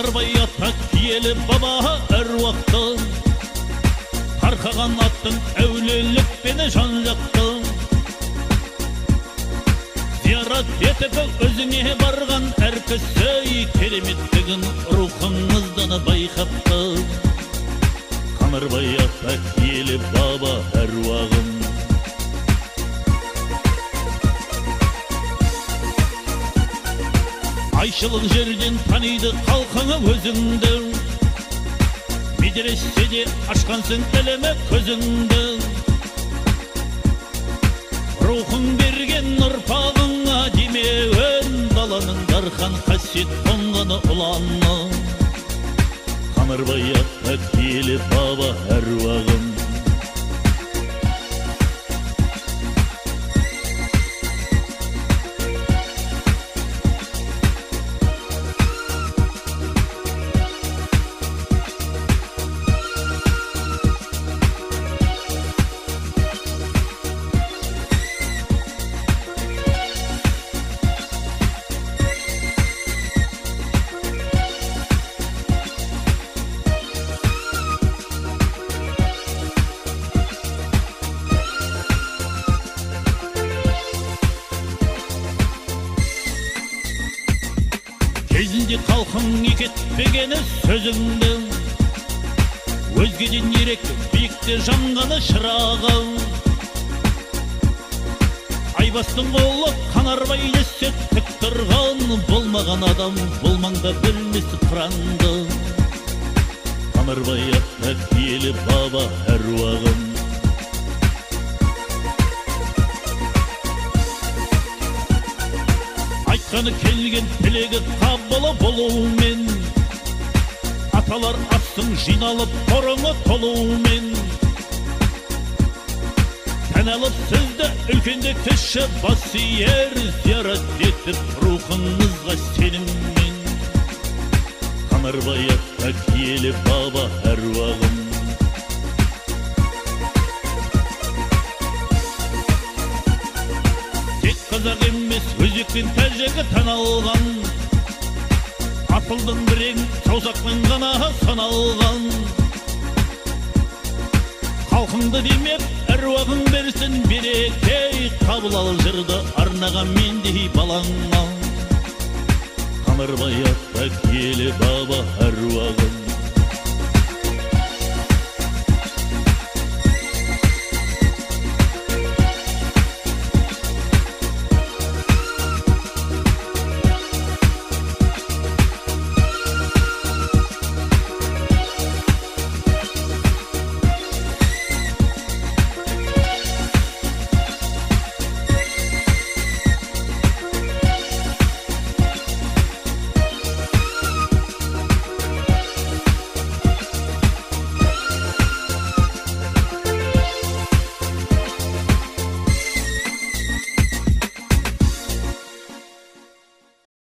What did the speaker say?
Kanarbay ата киелі баба әруақты, тарқаған аттың әулелікпені жан жақты. Зиярат етіп өзіңе барған әр кісі кереметтігін рухыңыздан байқапты. Канарбай ата киелі баба әруағым. Айшылық жерден таниды қалқыңа өзіңді, медреседе ашқансың ілімі көзіңді. Рухың берген ұрпағыңа демеуін, даланың дархан қасиет қонғаны ұланы. Канарбай ата киелі баба әруағым. Кезінде қалқың екетпегені сөзіңді, өзгеден ерек биікте жанғаны шырағың. Айбастың қолы Канарбай десе тік тұрған, болмаған адам болмаңда білмес қыранды. Канарбай ата киелі баба әруағым. Айтқаны келген тілегі қабылы болумен, аталар аттың жиналып қорыңы толумен. Тән алып сізді үлкенде кіші бас иер, зиярат етіп рухыңызға сеніммен. Канарбай ата киелі баба әруағым. Қазақ емес өзбек пен тәжігі тән алған, атылдың бірең саусақпен ғана саналған. Халқыңды демеп әруағың берсін береке, қабыл ал жырды арнаған мендей балаңа. Канарбай ата киелі баба әруағым.